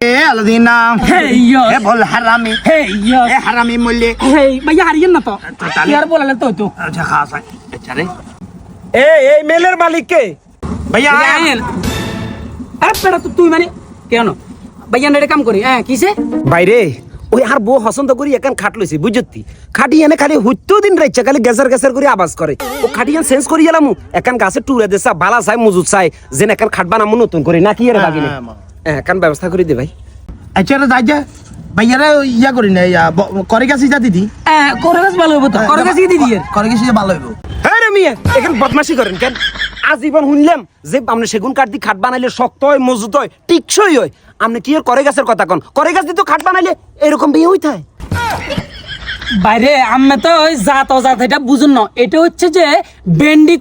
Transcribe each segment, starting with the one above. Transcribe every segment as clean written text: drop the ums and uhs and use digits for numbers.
Aladina. Hey yo. Bol harami. Hey yo. Harami mulle. Hey, भैया हारिए ना तो यार बोला ले तो अच्छा खास है अच्छा रे এই মেলের মালিক কে? भैया आयल अरे पेड़ा तो तू माने কেন भैया নেড়ে কাম করি হ্যাঁ কিসে বাইরে ওই আর বউ হসন্ত করি একান খাট লইছি বুঝতি খাটি এনে খালি হুত্তো দিন রাইছে খালি গেসার গেসার করে আওয়াজ করে ও খাটিয়ান সেন্স করি গেলাম একান গাছে টুরে দেসা বালা চাই মজুদ চাই যেন একান খাট বানামু নতুন করে নাকি এর বাগিনে একান ব্যবস্থা করে দে ভাই अच्छा रे दाजा भैया रे या करी ना या करे का सीधा दीदी করগাছ ভালো হবে তো করগাছ কি দিদি करे का सीधा ভালো হইবো হ্যাঁ রে মিয়া এখান বদমাশি করেন কেন আজীবন শুনলাম যে আপনি সেগুন কাঠ দিয়ে খাট বানাইলে শক্ত হয় মজবুত হয় টিকসই হয় আপনি কি এর করে গাছের কথা কন করে গাছ দিয়ে তো খাট বানাইলে এরকম বিয়ে হইতে হয় বাইরে আমি তো ওই জাত অজাত এটা বুঝুন না এটা হচ্ছে যে বেন্ডি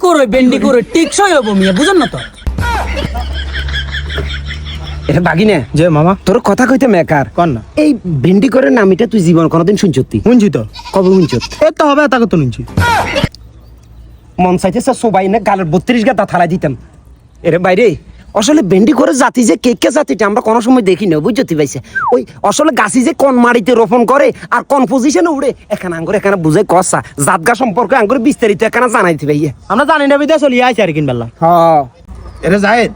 করে টিকসই হবো মিয়া বুঝুন না তো এটা বাগিনে যে মামা তোর কথা কইতে মেকার কোন না এই ভেন্ডি করে নামিটা তুই জীবন কোনোদিন শুনছতি শুনছি তো কবে শুনছত এ তো হবে তা কত শুনছি মন চাইতে সবাই না গালের 32 গাদা থালা দিতাম এরে বাইরে আসলে ভেন্ডি করে জাতি যে কে জাতিটা আমরা কোনো সময় দেখি না বুঝতে পাইছে ওই আসলে গাছি যে কোন মাটিতে রোপণ করে আর কোন পজিশনে উড়ে এখানে আঙ্গুর এখানে বুঝে কষা জাতগা সম্পর্কে আঙ্গুর বিস্তারিত এখানে জানাইতে ভাইয়া আমরা জানি না বিদে চলি আইছি আর কিন বেলা হ্যাঁ এরে জায়েদ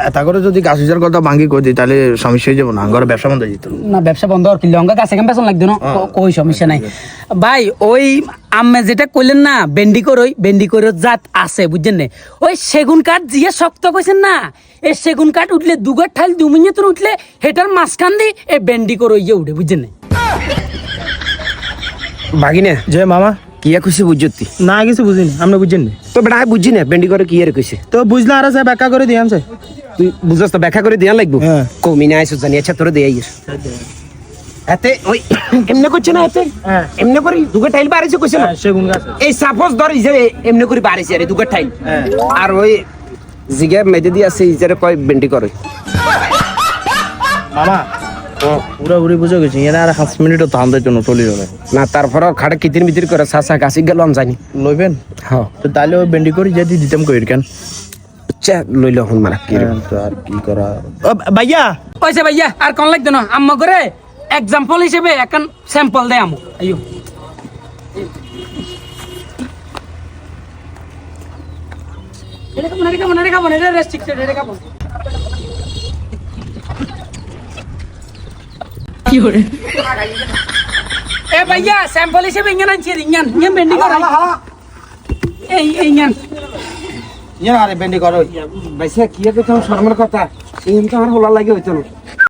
এটা করে যদি গাছ উজার কথা ভাঙ্গি কই দিই তাহলে সমস্যা হয়ে যাবে না আঙ্গর ব্যবসা বন্ধ হয়ে যেত না ব্যবসা বন্ধ আর কি লঙ্কা গাছে কেমন পেছন লাগতো না কই সমস্যা নাই ভাই ওই আম্মে যেটা কইলেন না বেন্ডি করে জাত আছে বুঝছেন না ওই সেগুন কাঠ জিয়ে শক্ত কইছেন না এই সেগুন কাঠ উঠলে দুগার ঠাল 2 মিনিট উঠলে হেটার মাঝখান দিয়ে এই বেন্ডি করে ইয়ে উঠে বুঝছেন না বাগিনে যে মামা কিয়া কইছে বুঝতি না কিছু বুঝিনি আপনি বুঝছেন না তো বেটা বুঝি না ভেন্ডি করে কি এর কইছে তো বুঝলা আর স্যার ব্যাখ্যা করে দিয়াম স্যার তুই বুঝছস তো ব্যাখ্যা করে দেয়া লাগবো হ্যাঁ। কমিনা আইছো জানি আচ্ছা তোরে দেই এতে ওই এমনে করছে না এতে হ্যাঁ। এমনে করি দুগা টাইল বাড়িছে কইছে না সেগুন গাছ এই সাপোজ ধর এই যে এমনি করে বাড়িছে আরে দুগা টাইল হ্যাঁ। আর ওই জিগা মেদে দি আছে ইজারে কয় বেন্ডি করে মামা পুরা ঘুরে বুঝে গেছি এরা আর 5 মিনিটও ধান দেয় জন্য চলে যাবে না তারপর খাড়ে কিতির মিতির করে সাসা গাছি গেল জানি লইবেন হ্যাঁ তো তাহলে ওই বেন্ডি করে যদি দিতাম কইর কেন আচ্ছা লইল হন মারা কি তো আর কি করা ও ভাইয়া পয়সা ভাইয়া আর কোন লাগতো না আম্মা করে এক্সাম্পল হিসেবে এখন স্যাম্পল দেয় আমু আইও এটা খাবো না এটা রেস্ট্রিক্টেড এটা খাবো কি করে এ ভাইয়া স্যাম্পল হিসেবে ইঙ্গান আনছি ইঙ্গান বেন্ডি করা এই ইঙ্গান ইয়া আরে বেন্ডি করো ভাইসা কি এত শর্মের কথা এই তো আমার হলা লাগে হইতো না